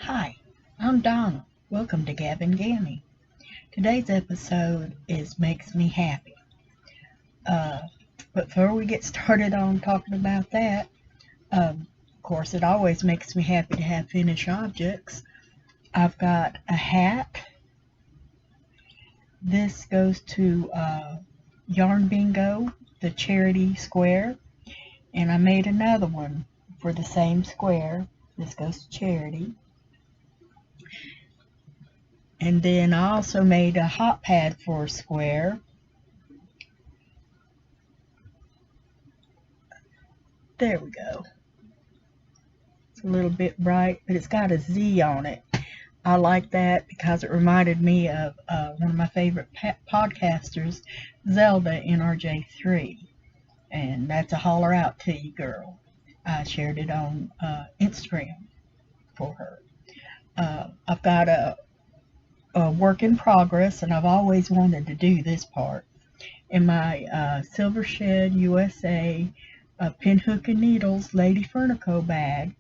Hi, I'm Donna. Welcome to Gavin Gammy. Today's episode is Makes Me Happy. Uh, but before we get started on talking about that, of course, it always makes me happy to have finished objects. I've got a hat. This goes to Yarn Bingo, the charity square, and I made another one for the same square. This goes to charity. And then I also made a hot pad for a square. There we go. It's a little bit bright, but it's got a Z on it. I like that because it reminded me of one of my favorite podcasters, Zelda NRJ3. And that's a holler out to you, girl. I shared it on Instagram for her. I've got a work in progress, and I've always wanted to do this part. In my Silver Shed USA Pinhook and Needles Lady Furnico bag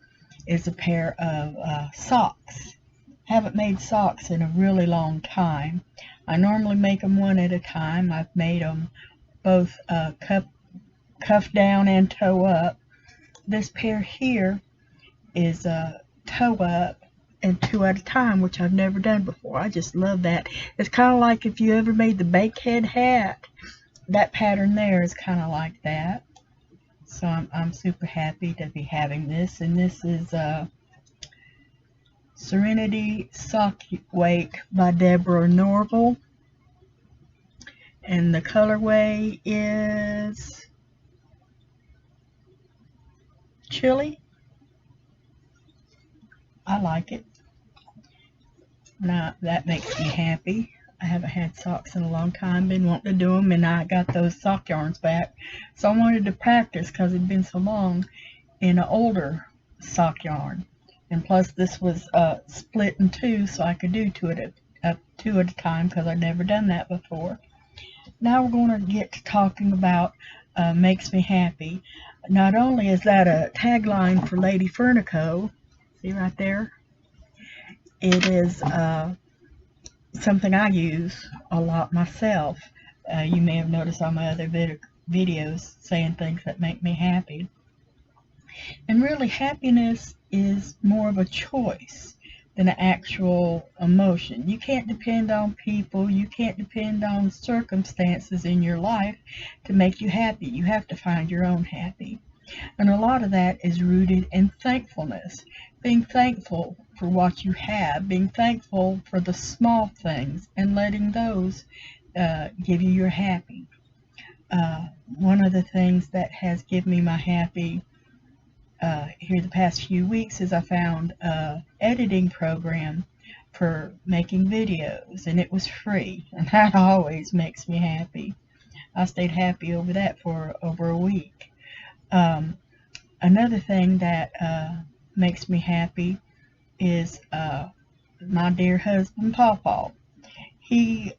is a pair of socks. Haven't made socks in a really long time. I normally make them one at a time. I've made them both cuff down and toe up. This pair here is toe up and two at a time, which I've never done before. I just love that. It's kind of like if you ever made the Bakehead hat. That pattern there is kind of like that. So I'm super happy to be having this. And this is Serenity Sock Wake by Deborah Norville. And the colorway is Chili. I like it. Now that makes me happy. I haven't had socks in a long time, been wanting to do them, and I got those sock yarns back. So I wanted to practice because it'd been so long in an older sock yarn. And plus this was split in two, so I could do two at a time because I'd never done that before. Now we're going to get to talking about Makes Me Happy. Not only is that a tagline for Lady Furnico, see right there, it is something I use a lot myself. You may have noticed on my other videos saying things that make me happy. And really, happiness is more of a choice than an actual emotion. You can't depend on people, you can't depend on circumstances in your life to make you happy. You have to find your own happy. And a lot of that is rooted in thankfulness. Being thankful for what you have, being thankful for the small things, and letting those give you your happy. One of the things that has given me my happy here the past few weeks is I found an editing program for making videos, and it was free, and that always makes me happy. I stayed happy over that for over a week. Another thing that makes me happy is my dear husband, Paw. He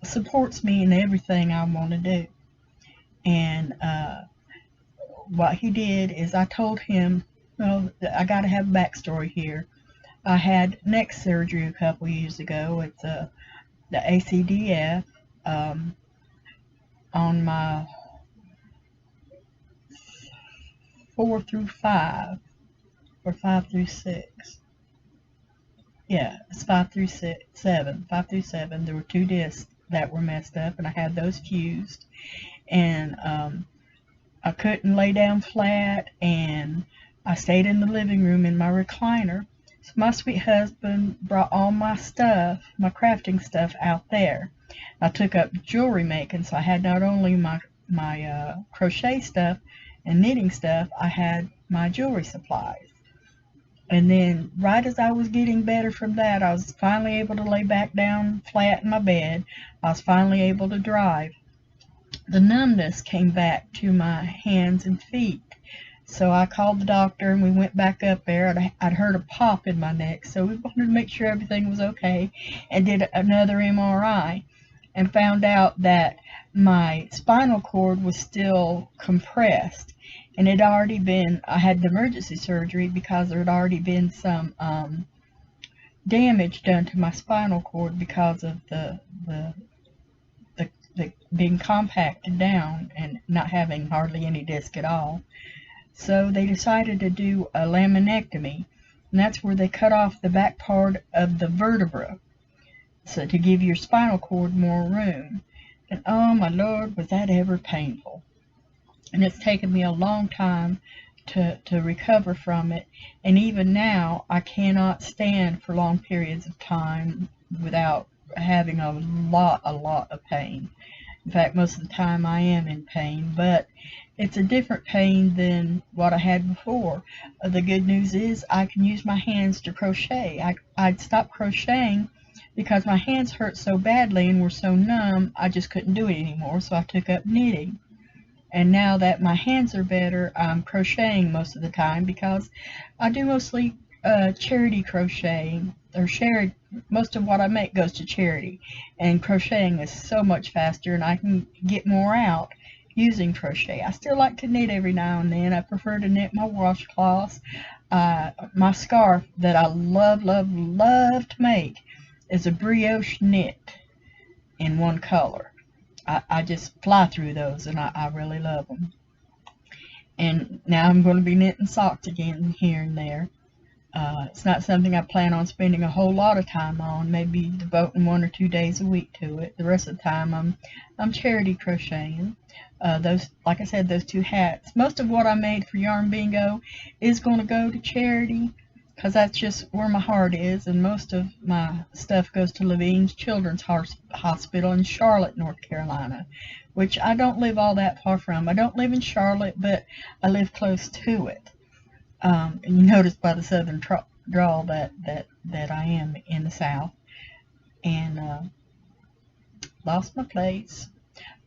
supports me in everything I want to do. And what he did is I told him, well, I got to have a backstory here. I had neck surgery a couple years ago. It's the ACDF on my 4 through 5 or 5 through 6. Yeah, it's 5 through 6, 7. 5 through 7. There were two discs that were messed up, and I had those fused. And I couldn't lay down flat, and I stayed in the living room in my recliner. So my sweet husband brought all my stuff, my crafting stuff, out there. I took up jewelry making, so I had not only my crochet stuff and knitting stuff, I had my jewelry supplies. And then right as I was getting better from that, I was finally able to lay back down flat in my bed. I was finally able to drive. The numbness came back to my hands and feet. So I called the doctor, and we went back up there. I'd heard a pop in my neck, so we wanted to make sure everything was okay, and did another MRI and found out that my spinal cord was still compressed, and I had the emergency surgery because there had already been some damage done to my spinal cord because of the being compacted down and not having hardly any disc at all. So they decided to do a laminectomy, and that's where they cut off the back part of the vertebra, so to give your spinal cord more room. And oh my Lord, was that ever painful. And it's taken me a long time to recover from it. And even now, I cannot stand for long periods of time without having a lot of pain. In fact, most of the time I am in pain, but it's a different pain than what I had before. The good news is I can use my hands to crochet. I'd stopped crocheting because my hands hurt so badly and were so numb, I just couldn't do it anymore, so I took up knitting. And now that my hands are better, I'm crocheting most of the time because I do mostly charity crocheting, or shared. Most of what I make goes to charity, and crocheting is so much faster, and I can get more out using crochet. I still like to knit every now and then. I prefer to knit my washcloths. My scarf that I love to make is a brioche knit in one color. I just fly through those, and I really love them. And now I'm going to be knitting socks again here and there. It's not something I plan on spending a whole lot of time on, maybe devoting 1 or 2 days a week to it. The rest of the time I'm charity crocheting. Like I said, those 2 hats. Most of what I made for Yarn Bingo is going to go to charity, because that's just where my heart is, and most of my stuff goes to Levine's Children's Hospital in Charlotte, North Carolina, which I don't live all that far from. I don't live in Charlotte, but I live close to it. And you notice by the southern drawl that I am in the South. And lost my place.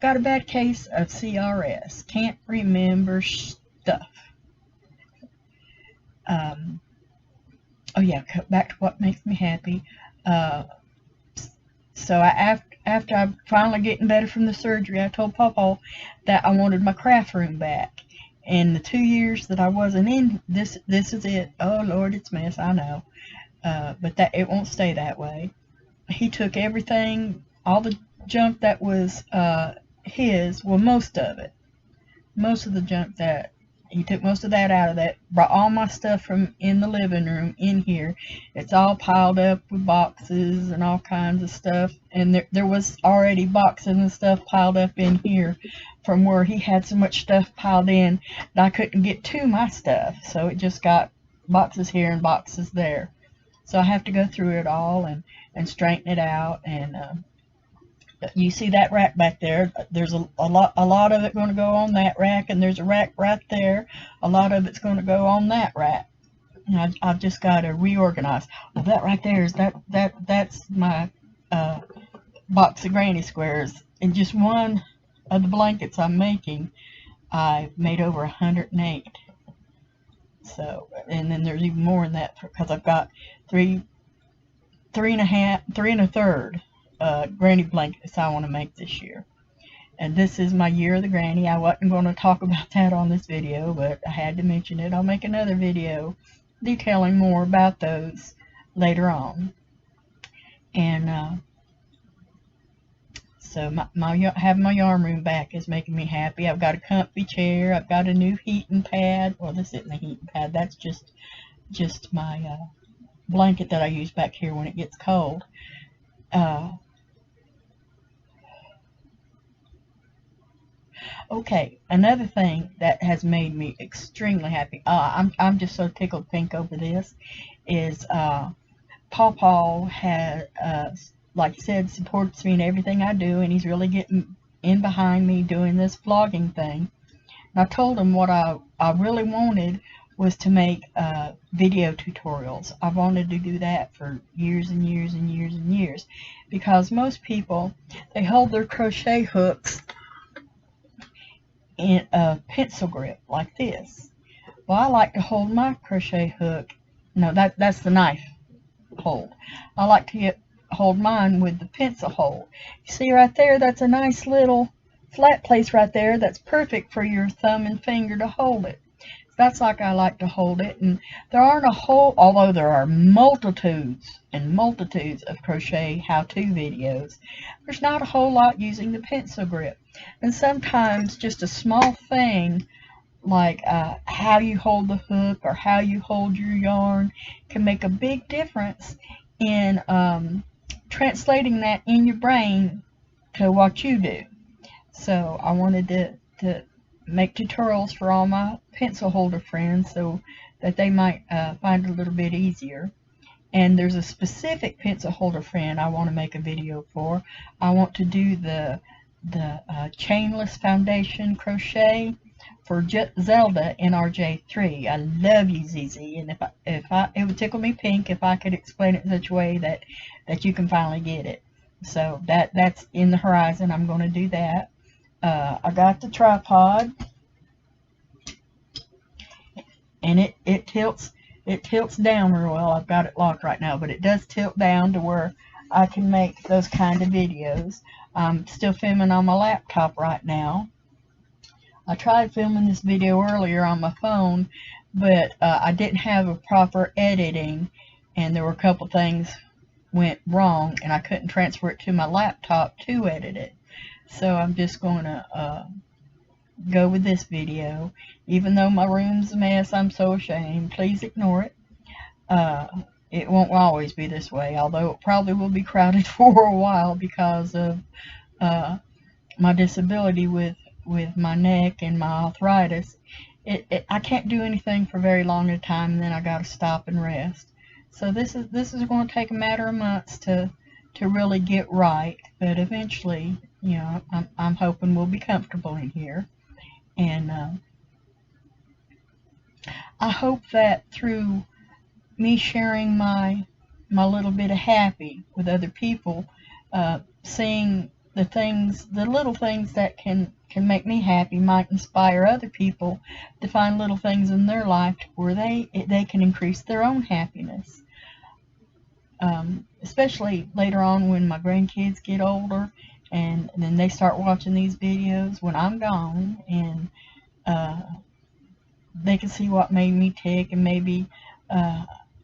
Got a bad case of CRS. Can't remember stuff. Oh yeah, back to what makes me happy. So after I finally getting better from the surgery, I told Papa that I wanted my craft room back. And the 2 years that I wasn't in, this is it. Oh Lord, it's a mess, I know. But that it won't stay that way. He took everything, all the junk that was his, well, most of it. Most of the junk that he took most of that out of that, brought all my stuff from in the living room in here. It's all piled up with boxes and all kinds of stuff, and there was already boxes and stuff piled up in here from where he had so much stuff piled in that I couldn't get to my stuff, so it just got boxes here and boxes there. So I have to go through it all and straighten it out. And you see that rack back there? There's a lot of it going to go on that rack, and there's a rack right there. A lot of it's going to go on that rack. And I've just got to reorganize. Well, that right there is that's my box of granny squares. And just one of the blankets I'm making, I've made over 108. So, and then there's even more in that because I've got three and a third granny blankets I want to make this year. And this is my year of the granny. I wasn't going to talk about that on this video, but I had to mention it. I'll make another video detailing more about those later on. And so having my yarn room back is making me happy. I've got a comfy chair. I've got a new heating pad. Well, this isn't a heating pad. That's just my blanket that I use back here when it gets cold. Okay, another thing that has made me extremely happy, I'm just so tickled pink over this, is Pawpaw had, like I said, supports me in everything I do, and he's really getting in behind me doing this vlogging thing. And I told him what I really wanted was to make video tutorials. I've wanted to do that for years and years and years and years, because most people, they hold their crochet hooks in a pencil grip like this. Well, I like to hold my crochet hook, no, that's the knife hold. I like to hold mine with the pencil hold. You see right there, that's a nice little flat place right there that's perfect for your thumb and finger to hold it. That's like I like to hold it. And there aren't a whole, although there are multitudes and multitudes of crochet how-to videos, there's not a whole lot using the pencil grip. And sometimes just a small thing like how you hold the hook or how you hold your yarn can make a big difference in translating that in your brain to what you do. So I wanted to make tutorials for all my pencil holder friends so that they might find it a little bit easier. And there's a specific pencil holder friend I want to make a video for. I want to do the chainless foundation crochet for Zelda in RJ3. I love you, ZZ, and it would tickle me pink if I could explain it in such a way that you can finally get it. So that's in the horizon. I'm going to do that. I got the tripod, and it tilts down real well. I've got it locked right now, but it does tilt down to where I can make those kind of videos. I'm still filming on my laptop right now. I tried filming this video earlier on my phone, but I didn't have a proper editing, and there were a couple things went wrong, and I couldn't transfer it to my laptop to edit it. So I'm just going to go with this video. Even though my room's a mess, I'm so ashamed. Please ignore it. It won't always be this way, although it probably will be crowded for a while because of my disability with my neck and my arthritis. I can't do anything for very long at a time, and then I got to stop and rest. So this is going to take a matter of months to really get right, but eventually, you know, I'm hoping we'll be comfortable in here. And I hope that through me sharing my little bit of happy with other people, seeing the little things that can make me happy might inspire other people to find little things in their life where they can increase their own happiness. Especially later on when my grandkids get older, and then they start watching these videos when I'm gone, and they can see what made me tick and maybe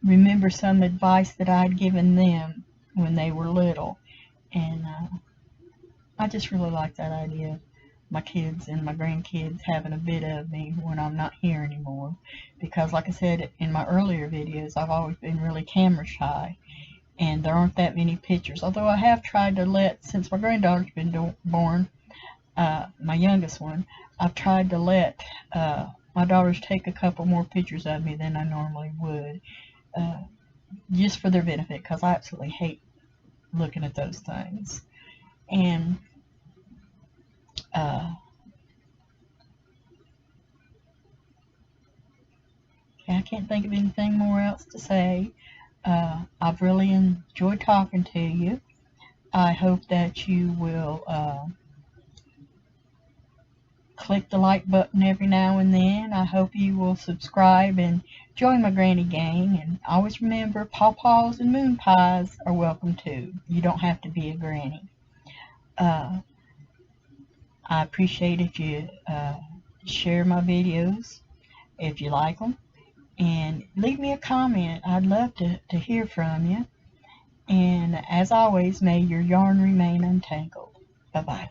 remember some advice that I'd given them when they were little. And I just really like that idea of my kids and my grandkids having a bit of me when I'm not here anymore. Because like I said in my earlier videos, I've always been really camera shy, and there aren't that many pictures. Although I have tried to since my granddaughter's been born, my youngest one, I've tried to let my daughters take a couple more pictures of me than I normally would, just for their benefit, because I absolutely hate looking at those things. And I can't think of anything more else to say. I've really enjoyed talking to you. I hope that you will click the like button every now and then. I hope you will subscribe and join my granny gang. And always remember, pawpaws and moon pies are welcome too. You don't have to be a granny. I appreciate if you share my videos if you like them, and leave me a comment. I'd love to hear from you. And as always, may your yarn remain untangled. Bye-bye.